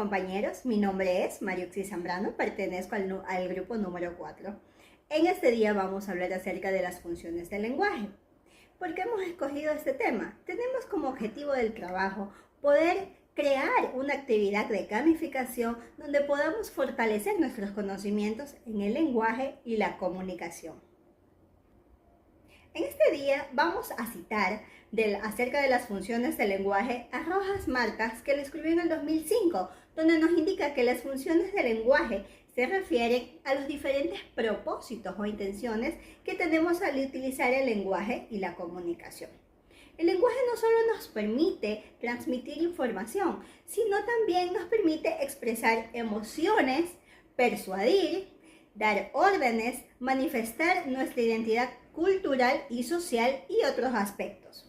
compañeros, mi nombre es Mariuxi Zambrano, pertenezco al grupo número 4. En este día vamos a hablar acerca de las funciones del lenguaje. ¿Por qué hemos escogido este tema? Tenemos como objetivo del trabajo poder crear una actividad de gamificación donde podamos fortalecer nuestros conocimientos en el lenguaje y la comunicación. En este día vamos a citar acerca de las funciones del lenguaje a Rojas Marcas, que lo escribió en el 2005, donde nos indica que las funciones del lenguaje se refieren a los diferentes propósitos o intenciones que tenemos al utilizar el lenguaje y la comunicación. El lenguaje no solo nos permite transmitir información, sino también nos permite expresar emociones, persuadir, dar órdenes, manifestar nuestra identidad cultural y social y otros aspectos.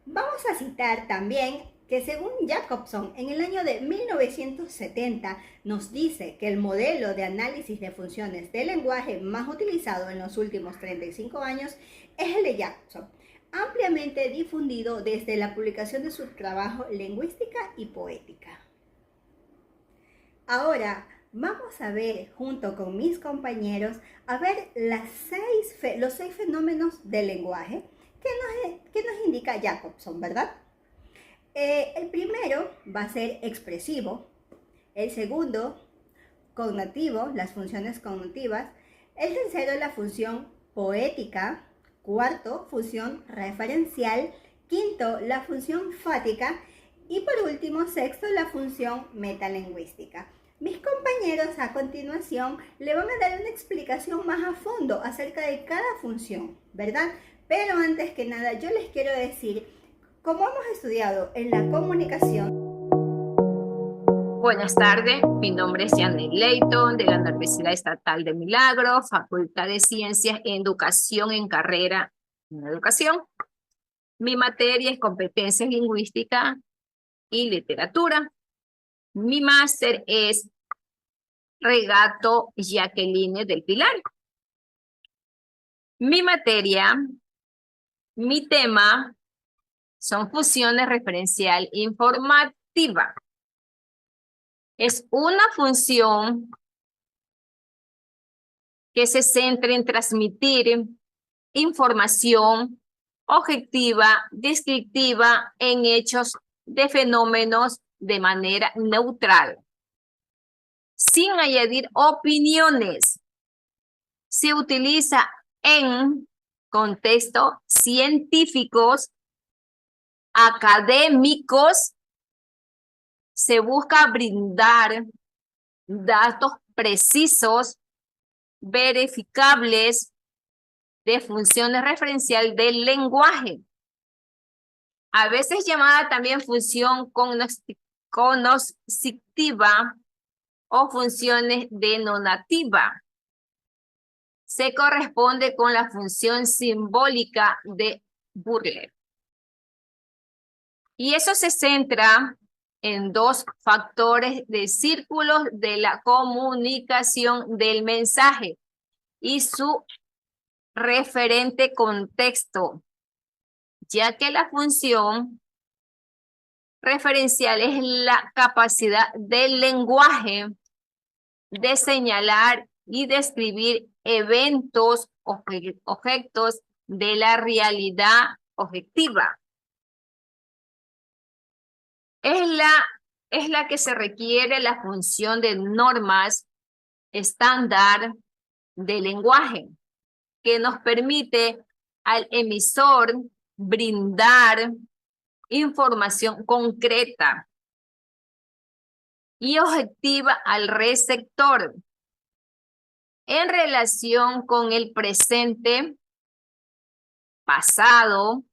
Vamos a citar también que según Jacobson, en el año de 1970 nos dice que el modelo de análisis de funciones del lenguaje más utilizado en los últimos 35 años es el de Jacobson, ampliamente difundido desde la publicación de su trabajo Lingüística y Poética. Ahora vamos a ver junto con mis compañeros los seis fenómenos del lenguaje que nos indica Jacobson, ¿verdad? El primero va a ser expresivo, el segundo, cognitivo, las funciones cognitivas, el tercero, la función poética, cuarto, función referencial, quinto, la función fática y por último, sexto, la función metalingüística. Mis compañeros a continuación le van a dar una explicación más a fondo acerca de cada función, ¿verdad? Pero antes que nada, yo les quiero decir, como hemos estudiado en la comunicación. Buenas tardes, mi nombre es Janet Leighton, de la Universidad Estatal de Milagro, Facultad de Ciencias en Educación en carrera en Educación. Mi materia es competencias lingüísticas y literatura. Mi máster es Regato Jacqueline del Pilar. Mi materia, mi tema son funciones referencial informativa. Es una función que se centra en transmitir información objetiva, descriptiva en hechos de fenómenos de manera neutral, sin añadir opiniones. Se utiliza en contextos científicos, académicos. Se busca brindar datos precisos, verificables de funciones referencial del lenguaje, a veces llamada también función cognoscitiva o funciones denotativa. Se corresponde con la función simbólica de Burler. Y eso se centra en dos factores de círculos de la comunicación del mensaje y su referente contexto, ya que la función referencial es la capacidad del lenguaje de señalar y describir eventos, objetos de la realidad objetiva. Es la que se requiere la función de normas estándar del lenguaje, que nos permite al emisor brindar información concreta y objetiva al receptor en relación con el presente, pasado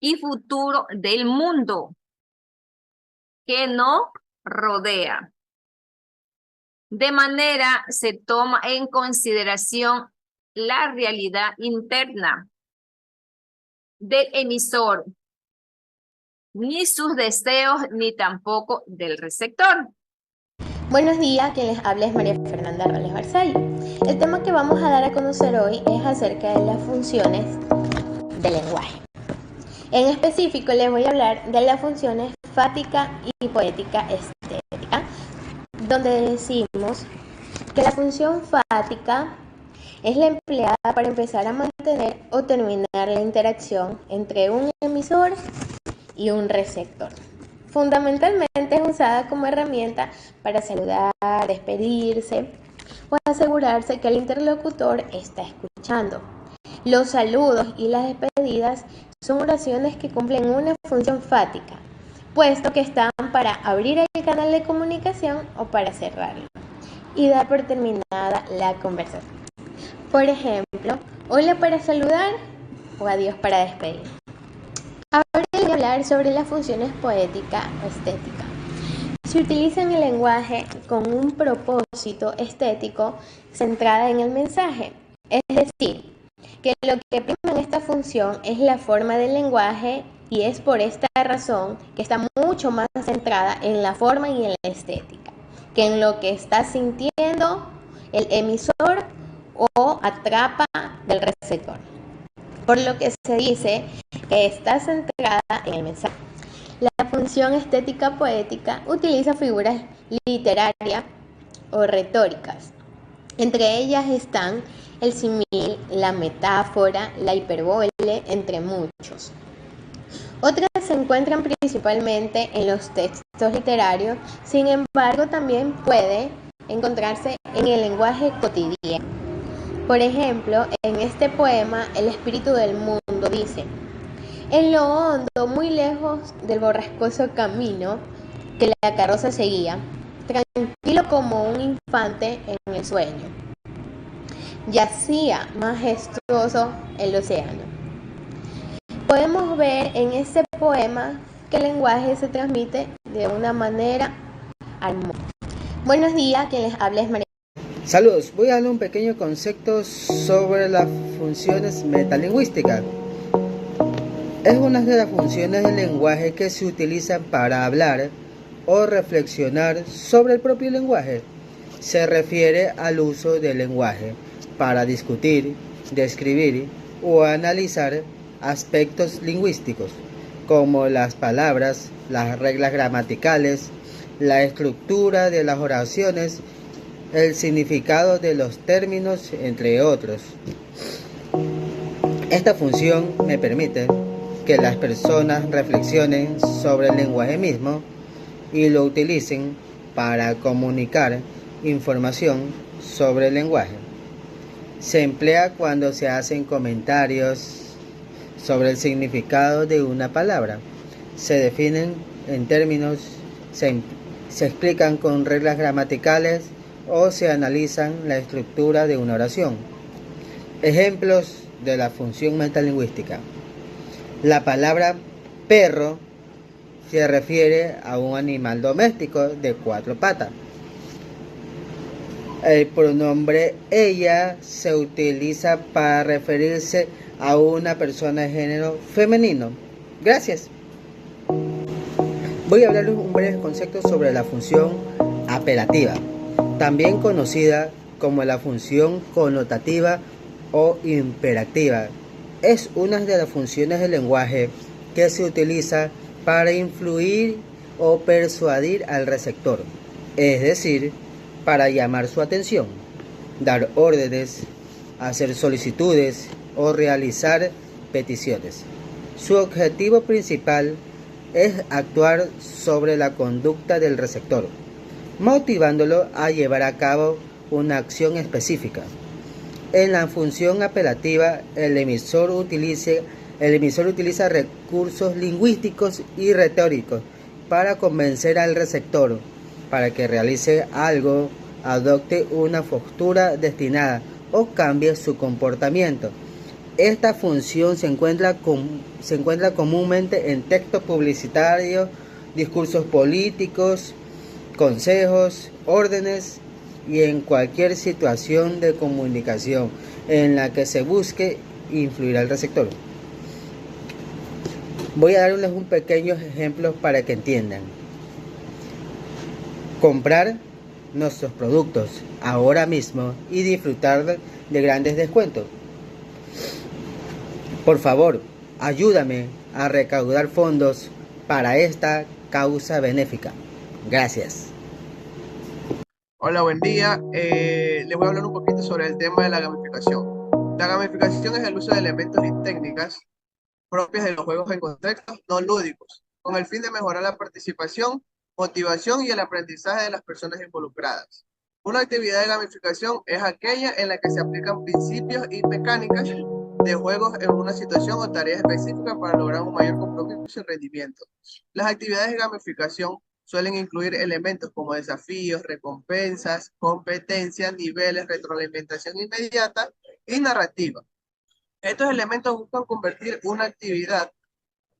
y futuro del mundo que nos rodea. De manera se toma en consideración la realidad interna del emisor, ni sus deseos, ni tampoco del receptor. Buenos días, quien les habla es María Fernanda Robles Barzal. El tema que vamos a dar a conocer hoy es acerca de las funciones del lenguaje. En específico les voy a hablar de las funciones fática y poética estética, donde decimos que la función fática es la empleada para empezar a mantener o terminar la interacción entre un emisor y un receptor. Fundamentalmente es usada como herramienta para saludar, despedirse o asegurarse que el interlocutor está escuchando. Los saludos y las despedidas son oraciones que cumplen una función fática, puesto que están para abrir el canal de comunicación o para cerrarlo y dar por terminada la conversación. Por ejemplo, hola para saludar o adiós para despedir. Ahora voy a hablar sobre las funciones poética o estética. Se utiliza en el lenguaje con un propósito estético centrada en el mensaje, es decir, que lo que prima en esta función es la forma del lenguaje y es por esta razón que está mucho más centrada en la forma y en la estética que en lo que está sintiendo el emisor o atrapa del receptor. Por lo que se dice que está centrada en el mensaje. La función estética poética utiliza figuras literarias o retóricas. Entre ellas están el símil, la metáfora, la hiperbole, entre muchos. Otras se encuentran principalmente en los textos literarios, sin embargo también puede encontrarse en el lenguaje cotidiano. Por ejemplo, en este poema, el espíritu del mundo dice: en lo hondo, muy lejos del borrascoso camino que la carroza seguía, tranquilo como un infante en el sueño, yacía majestuoso el océano. Podemos ver en este poema que el lenguaje se transmite de una manera armónica. Buenos días, quien les habla es María. Saludos, voy a dar un pequeño concepto sobre las funciones metalingüísticas. Es una de las funciones del lenguaje que se utilizan para hablar o reflexionar sobre el propio lenguaje. Se refiere al uso del lenguaje para discutir, describir o analizar aspectos lingüísticos, como las palabras, las reglas gramaticales, la estructura de las oraciones, el significado de los términos, entre otros. Esta función me permite que las personas reflexionen sobre el lenguaje mismo y lo utilicen para comunicar información sobre el lenguaje. Se emplea cuando se hacen comentarios sobre el significado de una palabra. Se definen en términos, se explican con reglas gramaticales o se analizan la estructura de una oración. Ejemplos de la función metalingüística. La palabra perro se refiere a un animal doméstico de 4 patas. El pronombre ella se utiliza para referirse a una persona de género femenino. Gracias. Voy a hablarles un breve concepto sobre la función apelativa, también conocida como la función connotativa o imperativa. Es una de las funciones del lenguaje que se utiliza para influir o persuadir al receptor, es decir, para llamar su atención, dar órdenes, hacer solicitudes o realizar peticiones. Su objetivo principal es actuar sobre la conducta del receptor, motivándolo a llevar a cabo una acción específica. En la función apelativa, el emisor utiliza recursos lingüísticos y retóricos para convencer al receptor para que realice algo, adopte una postura destinada o cambie su comportamiento. Esta función se encuentra comúnmente en textos publicitarios, discursos políticos, consejos, órdenes y en cualquier situación de comunicación en la que se busque influir al receptor. Voy a darles un pequeño ejemplo para que entiendan. Comprar nuestros productos ahora mismo y disfrutar de grandes descuentos. Por favor, ayúdame a recaudar fondos para esta causa benéfica. Gracias. Hola, buen día. Les voy a hablar un poquito sobre el tema de la gamificación. La gamificación es el uso de elementos y técnicas propias de los juegos en contextos no lúdicos, con el fin de mejorar la participación, motivación y el aprendizaje de las personas involucradas. Una actividad de gamificación es aquella en la que se aplican principios y mecánicas de juegos en una situación o tarea específica para lograr un mayor compromiso y rendimiento. Las actividades de gamificación suelen incluir elementos como desafíos, recompensas, competencias, niveles, retroalimentación inmediata y narrativa. Estos elementos buscan convertir una actividad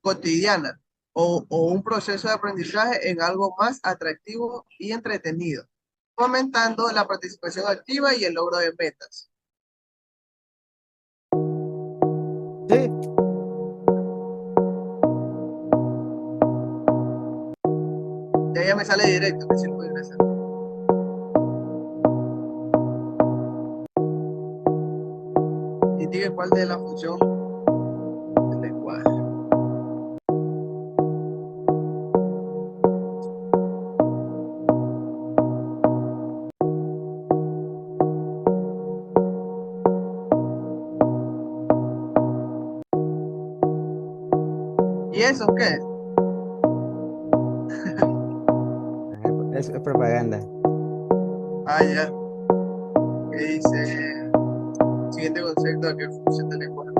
cotidiana o un proceso de aprendizaje en algo más atractivo y entretenido, fomentando la participación activa y el logro de metas. Sí. Ya me sale directo, me sirve ingresar. Indique cuál de la función del lenguaje. ¿Y eso qué? Es propaganda. Ah, ya. Que dice, siguiente concepto de que función del lenguaje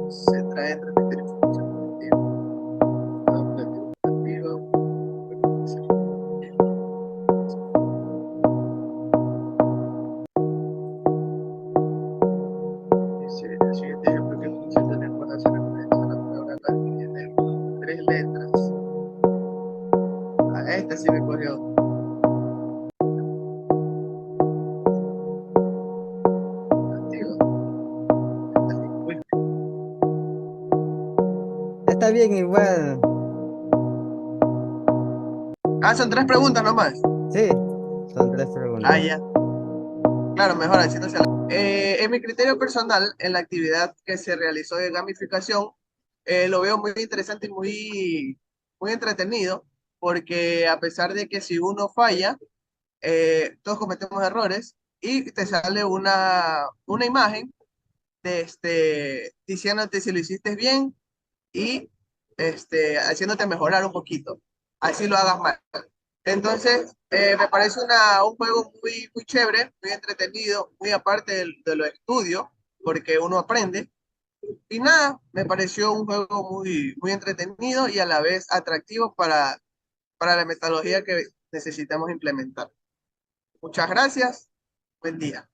se trae entre transmitir información colectiva. Dice, el siguiente ejemplo que función del lenguaje hace referencia a la palabra latina de 3 letras. A esta sí me cogió. Está bien igual. Ah, son 3 preguntas nomás. Sí, son 3 Ah, preguntas. ya. Claro, mejor así no se. En mi criterio personal, en la actividad que se realizó de gamificación, lo veo muy interesante y muy entretenido, porque a pesar de que si uno falla, todos cometemos errores y te sale una imagen de diciéndote si lo hiciste bien y haciéndote mejorar un poquito, así lo hagas mal. Entonces, me parece un juego muy chévere, muy entretenido, muy aparte de lo estudio, porque uno aprende. Y nada, me pareció un juego muy entretenido y a la vez atractivo para la metodología que necesitamos implementar. Muchas gracias. Buen día.